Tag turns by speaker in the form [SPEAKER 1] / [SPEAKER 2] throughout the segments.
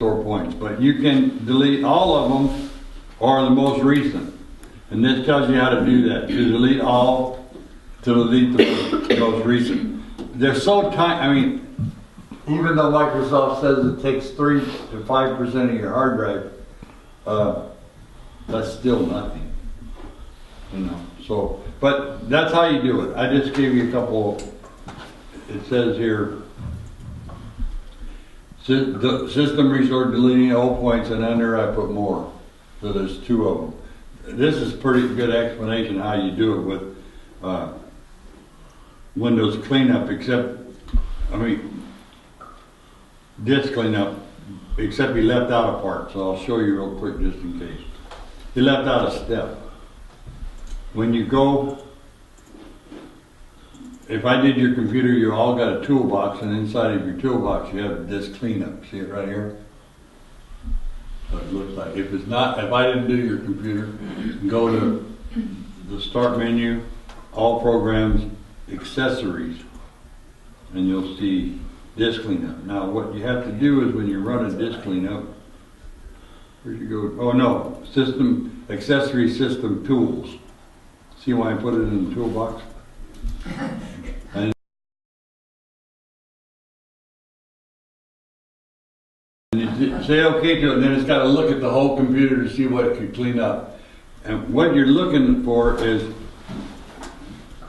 [SPEAKER 1] restore points, but you can delete all of them or the most recent. And this tells you how to do that. To delete all, to delete the most recent. They're so tiny. I mean, even though Microsoft says it takes 3 to 5% of your hard drive, that's still nothing. You know. So, but that's how you do it. I just gave you a couple. It says here, system restore deleting all points, and under I put more. So there's 2 of them. This is pretty good explanation how you do it with Windows cleanup, except, I mean, disk cleanup, except he left out a part. So I'll show you real quick just in case. He left out a step. When you go, if I did your computer, you all got a toolbox, and inside of your toolbox you have disk cleanup. See it right here? So it looks like. If it's not, if I didn't do your computer, go to the start menu, all programs, accessories, and you'll see disk cleanup. Now what you have to do is when you run a disk cleanup, where'd you go? Oh no, system, accessory system tools. See why I put it in the toolbox? And you say okay to it, and then it's got to look at the whole computer to see what it can clean up. And what you're looking for is,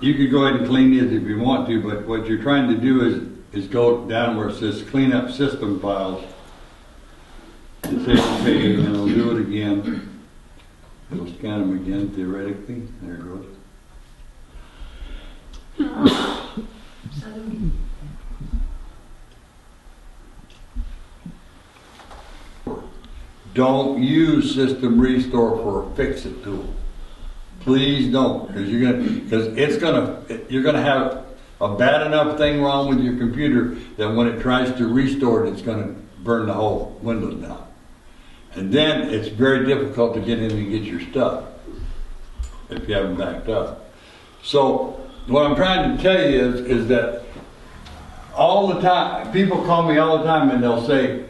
[SPEAKER 1] you could go ahead and clean these if you want to, but what you're trying to do is go down where it says clean up system files. And say okay, and it'll do it again. It'll scan them again theoretically. There it goes. Don't use system restore for a fix-it tool. Please don't, because you're gonna have a bad enough thing wrong with your computer that when it tries to restore it, it's gonna burn the whole Windows down. And then it's very difficult to get in and get your stuff if you haven't backed up. So what I'm trying to tell you is that all the time, people call me all the time and they'll say,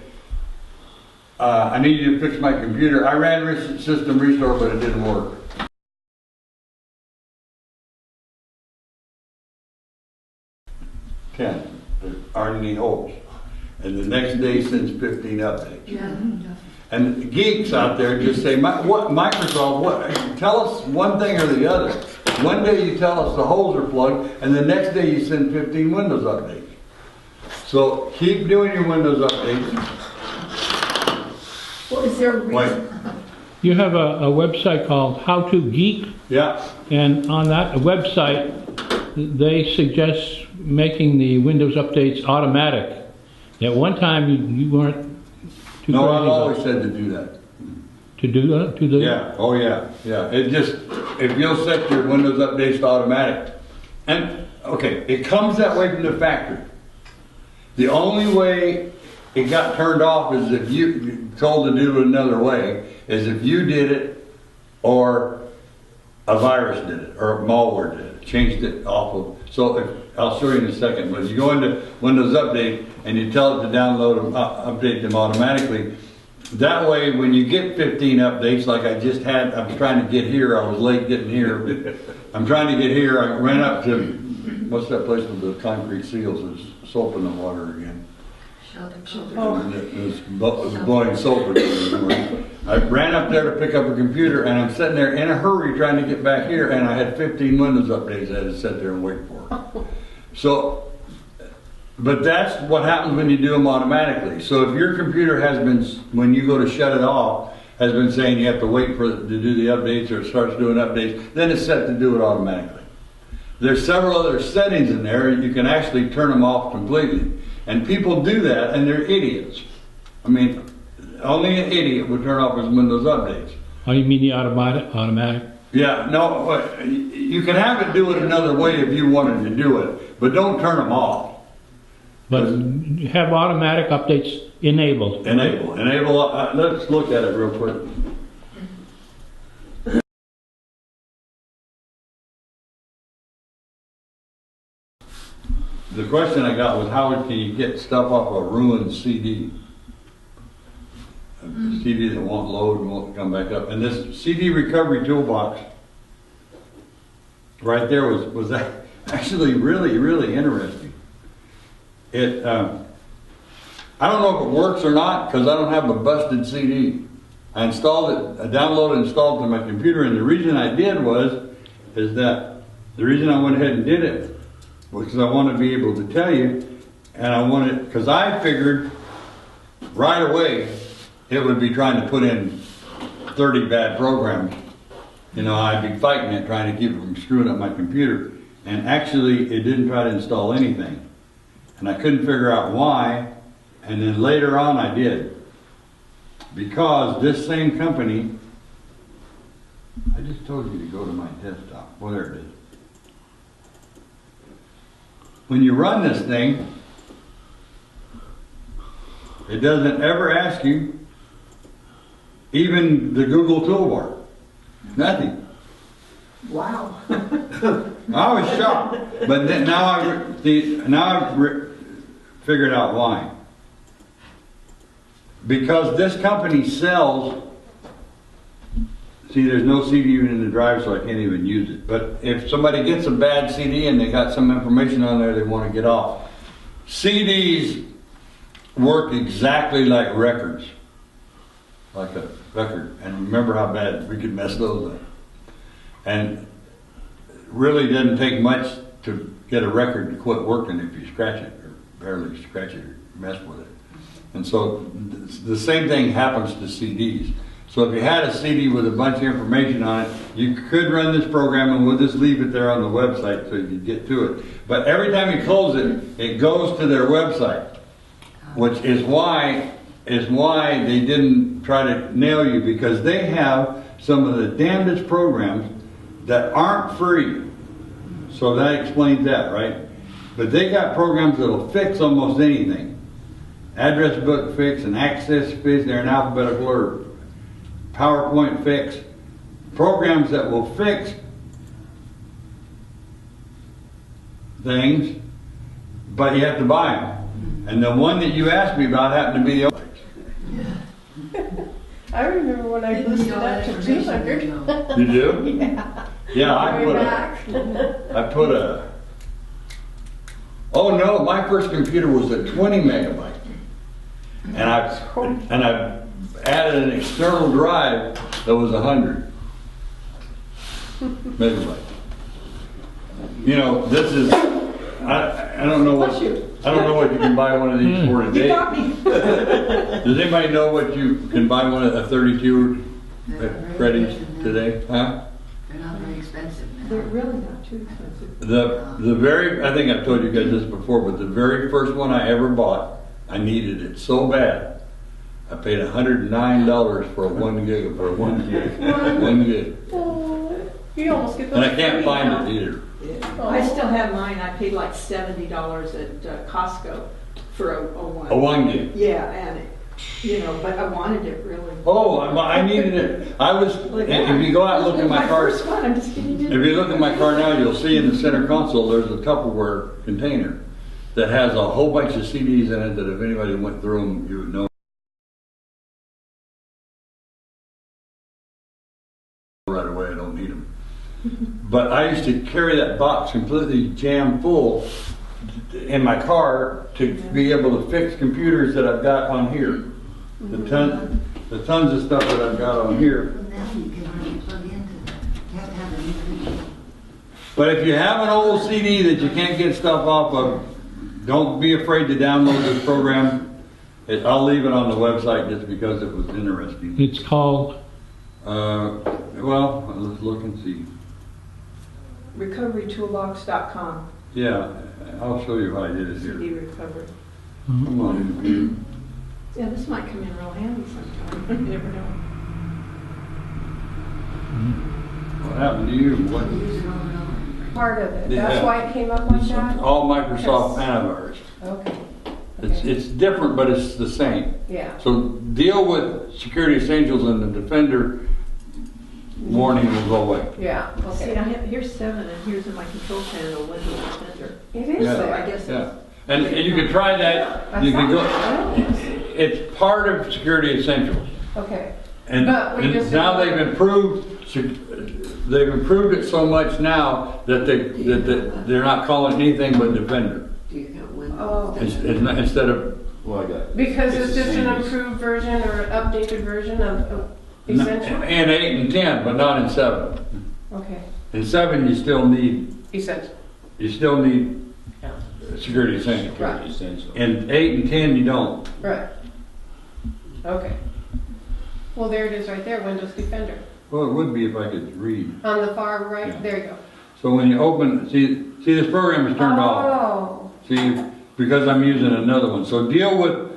[SPEAKER 1] I need you to fix my computer. I ran system restore, but it didn't work. There aren't any holes. And the next day sends 15 updates. Yeah. And geeks out there just say, what Microsoft, tell us one thing or the other. One day you tell us the holes are plugged, and the next day you send 15 Windows updates. So keep doing your Windows updates.
[SPEAKER 2] What is there a reason?
[SPEAKER 3] You have a website called How to Geek.
[SPEAKER 1] Yeah.
[SPEAKER 3] And on that website, they suggest making the Windows updates automatic. At one time, you weren't too
[SPEAKER 1] No,
[SPEAKER 3] crazy
[SPEAKER 1] I've
[SPEAKER 3] about
[SPEAKER 1] always said to do that.
[SPEAKER 3] To do that? To do
[SPEAKER 1] Yeah, oh yeah, yeah. It just, if you'll set your Windows updates to automatic, and okay, it comes that way from the factory. The only way it got turned off is if you told to do it another way, is if you did it or a virus did it or malware did it, changed it off of. So I'll show you in a second, but you go into Windows Update and you tell it to download them, update them automatically. That way, when you get 15 updates, like I just had, I was trying to get here, I was late getting here. I'm trying to get here, I ran up to, what's that place with the concrete seals? There's soap in the water again. It was blowing soap again. I ran up there to pick up a computer, and I'm sitting there in a hurry trying to get back here, and I had 15 Windows updates I had to sit there and wait for. So, but that's what happens when you do them automatically. So if your computer has been, when you go to shut it off, has been saying you have to wait for it to do the updates or it starts doing updates, then it's set to do it automatically. There's several other settings in there, and you can actually turn them off completely. And people do that, and they're idiots. I mean, only an idiot would turn off his Windows updates.
[SPEAKER 3] Oh, you mean the automatic?
[SPEAKER 1] Yeah, no, you can have it do it another way if you wanted to do it, but don't turn them off.
[SPEAKER 3] But have automatic updates enabled.
[SPEAKER 1] Enable. Let's look at it real quick. The question I got was, how can you get stuff off a ruined CD? a CD that won't load and won't come back up. And this CD recovery toolbox right there was actually really interesting. It, I don't know if it works or not because I don't have a busted CD. I installed it, I downloaded and installed it to my computer, and the reason I did is that the reason I went ahead and did it was because I want to be able to tell you, and I wanted, because I figured right away it would be trying to put in 30 bad programs. You know, I'd be fighting it, trying to keep it from screwing up my computer. And actually, it didn't try to install anything. And I couldn't figure out why, and then later on I did. Because this same company, I just told you to go to my desktop. Well, there it is. When you run this thing, it doesn't ever ask you, even the Google toolbar. Nothing.
[SPEAKER 2] Wow.
[SPEAKER 1] I was shocked. But then now I've figured out why. Because this company sells, see, there's no CD even in the drive, so I can't even use it. But if somebody gets a bad CD and they got some information on there they want to get off, CDs work exactly like records. Like a record. And remember how bad we could mess those up. And really doesn't take much to get a record to quit working if you scratch it, or barely scratch it, or mess with it. And so the same thing happens to CDs. So if you had a CD with a bunch of information on it, you could run this program, and we'll just leave it there on the website so you can get to it. But every time you close it, it goes to their website, which is why they didn't try to nail you, because they have some of the damnedest programs that aren't free. So that explains that, right? But they got programs that'll fix almost anything. Address book fix, and access fix, they're in alphabetical order. PowerPoint fix. Programs that will fix things, but you have to buy them. And the one that you asked me about happened to be the
[SPEAKER 2] I remember when I boosted up to 200.
[SPEAKER 1] You do?
[SPEAKER 2] Yeah.
[SPEAKER 1] Yeah, I put a, oh no, my first computer was a 20 megabyte. And I added an external drive that was 100 megabytes. You know, this is, I don't know what you can buy one of these for today.
[SPEAKER 2] You got me.
[SPEAKER 1] Does anybody know what you can buy one of a 32 Freddy's today? Huh?
[SPEAKER 4] They're not very expensive now.
[SPEAKER 2] They're really not too expensive.
[SPEAKER 1] The very, I think I've told you guys this before, but the very first one I ever bought, I needed it so bad. I paid $109 for a 1 gig, for a 1 gig. 1 gig.
[SPEAKER 2] Oh, you almost get those.
[SPEAKER 1] And I can't
[SPEAKER 2] free
[SPEAKER 1] find
[SPEAKER 2] now.
[SPEAKER 1] it either.
[SPEAKER 2] Oh. I still have mine. I paid like $70 at Costco for a one.
[SPEAKER 1] A 1 gig.
[SPEAKER 2] Yeah, and but I wanted it really.
[SPEAKER 1] Oh, I needed it. I was, if you go out and look at my car,
[SPEAKER 2] First one, I'm just kidding you.
[SPEAKER 1] if you look at my car now, you'll see in the center console there's a Tupperware container that has a whole bunch of CDs in it that if anybody went through them, you would know right away. I don't need them. But I used to carry that box completely jammed full in my car to be able to fix computers that I've got on here. The tons of stuff that I've got on here.
[SPEAKER 4] Well, now you can really plug into that. You have to have a new.
[SPEAKER 1] But if you have an old CD that you can't get stuff off of, don't be afraid to download this program. I'll leave it on the website just because it was interesting.
[SPEAKER 3] It's called?
[SPEAKER 1] Well, let's look and see.
[SPEAKER 2] RecoveryToolbox.com.
[SPEAKER 1] Yeah, I'll show you how I did it
[SPEAKER 2] CD
[SPEAKER 1] here.
[SPEAKER 2] recovery.
[SPEAKER 1] Come on, computer.
[SPEAKER 2] Yeah, this might come in real handy sometime. You never know.
[SPEAKER 1] What happened to you? What?
[SPEAKER 4] Use it over and over.
[SPEAKER 2] Part of it.
[SPEAKER 1] Yeah.
[SPEAKER 2] That's why it came up like that?
[SPEAKER 1] All Microsoft antivirus.
[SPEAKER 2] Okay.
[SPEAKER 1] It's different, but it's the same.
[SPEAKER 2] Yeah.
[SPEAKER 1] So deal with Security Essentials and the Defender warning will go away.
[SPEAKER 2] Yeah. Okay. See, here's 7, and here's in my control panel Windows Defender. It is
[SPEAKER 1] Yeah.
[SPEAKER 2] there. I guess.
[SPEAKER 1] Yeah. And you can try that. You can go. It's part of Security Essentials.
[SPEAKER 5] Okay.
[SPEAKER 1] And,
[SPEAKER 5] But we
[SPEAKER 1] and
[SPEAKER 5] just-
[SPEAKER 1] now they've improved it so much now that they're not calling anything but Defender.
[SPEAKER 4] Do you have Windows?
[SPEAKER 5] Oh.
[SPEAKER 1] Instead of,
[SPEAKER 6] Well, I got.
[SPEAKER 5] Because it's
[SPEAKER 6] the
[SPEAKER 5] just an
[SPEAKER 6] same as-
[SPEAKER 5] improved version or an updated version of Essential?
[SPEAKER 1] in 8 and 10, but not in 7.
[SPEAKER 5] Okay.
[SPEAKER 1] In 7, you still need
[SPEAKER 5] Essential. Yeah.
[SPEAKER 1] security essential.
[SPEAKER 5] Right.
[SPEAKER 6] Essential.
[SPEAKER 1] In 8 and 10, you don't.
[SPEAKER 5] Right. Okay. Well, there it is right there, Windows Defender.
[SPEAKER 1] Well, it would be if I could read.
[SPEAKER 5] On the far right,
[SPEAKER 1] Yeah.
[SPEAKER 5] there you go.
[SPEAKER 1] So when you open, see this program is turned off.
[SPEAKER 5] Oh,
[SPEAKER 1] See, because I'm using another one. So deal with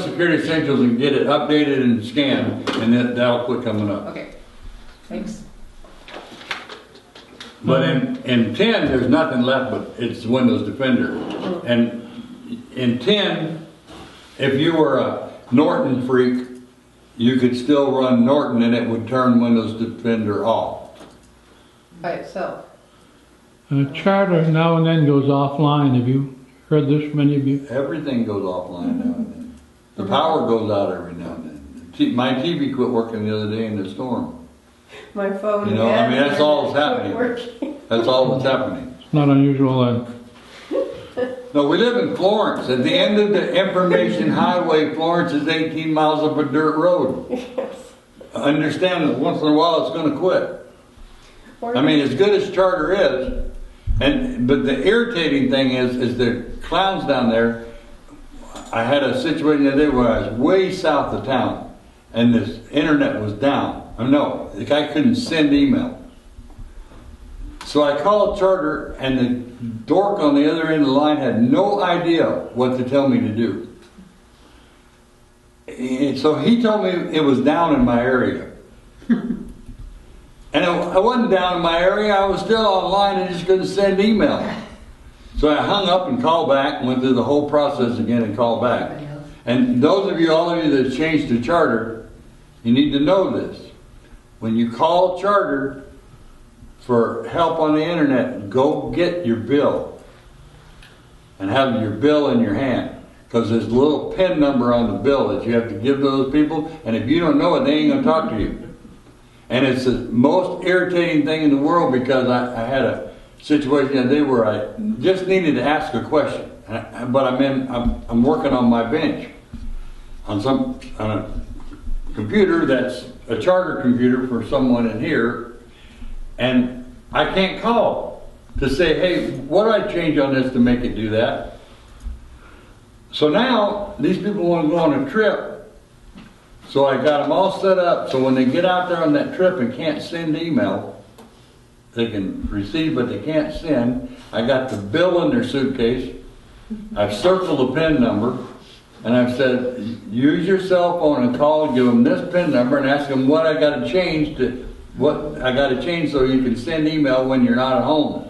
[SPEAKER 1] Security Essentials and get it updated and scanned, and that'll quit coming up.
[SPEAKER 5] okay. Thanks.
[SPEAKER 1] But in 10, there's nothing left but it's Windows Defender. And in 10, if you were a Norton freak, you could still run Norton and it would turn Windows Defender off.
[SPEAKER 5] By itself.
[SPEAKER 3] Charter now and then goes offline. Have you heard this, many of you?
[SPEAKER 1] Everything goes offline now and then. The power goes out every now and then. My TV quit working the other day in the storm.
[SPEAKER 5] My phone.
[SPEAKER 1] You know, I mean, that's all that's
[SPEAKER 5] quit
[SPEAKER 1] happening.
[SPEAKER 5] working.
[SPEAKER 1] That's all that's happening.
[SPEAKER 3] It's not unusual then.
[SPEAKER 1] No, we live in Florence. At the end of the information highway, Florence is 18 miles up a dirt road.
[SPEAKER 5] Yes.
[SPEAKER 1] Understand that once in a while it's going to quit. I mean, as good as Charter is, but the irritating thing is the clowns down there. I had a situation the other day where I was way south of town, and this internet was down. No, the guy couldn't send email. So I called Charter, and the dork on the other end of the line had no idea what to tell me to do. And so he told me it was down in my area. And I wasn't down in my area, I was still online and just couldn't send email. So I hung up and called back, went through the whole process again and called back. And those of you, all of you that changed to Charter, you need to know this. When you call Charter for help on the internet, go get your bill. And have your bill in your hand. Because there's a little PIN number on the bill that you have to give to those people, and if you don't know it, they ain't going to talk to you. And it's the most irritating thing in the world because I had a situation the other day where I just needed to ask a question. But I'm working on my bench on a computer that's a Charter computer for someone in here, and I can't call to say, hey, what do I change on this to make it do that? So now these people want to go on a trip. So I got them all set up so when they get out there on that trip and can't send email, they can receive but they can't send. I got the bill in their suitcase. I've circled the PIN number and I've said, use your cell phone and call and give them this PIN number and ask them what I got to change so you can send email when you're not at home.